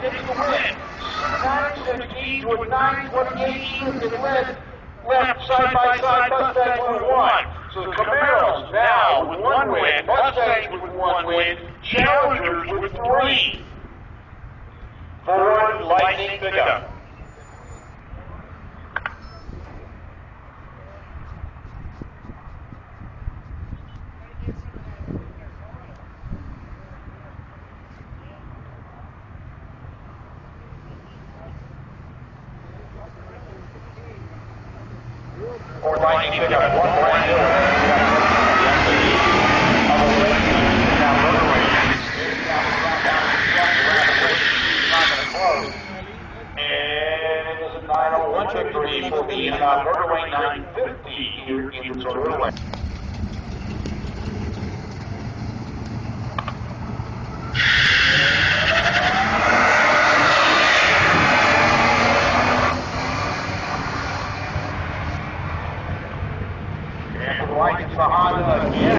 takes the win. 9:16 to a 9:28 shift in left side by side Mustang with 1. So the Camaros now with 1 win, Mustangs with 1 win, Challengers with 3. Ford Lightning pickup. Ford Lightning pickup, 1 brand new. And it's a 901 victory for the Burger Lane 950 here in Toronto. And for the Lightning, it's the Honda again.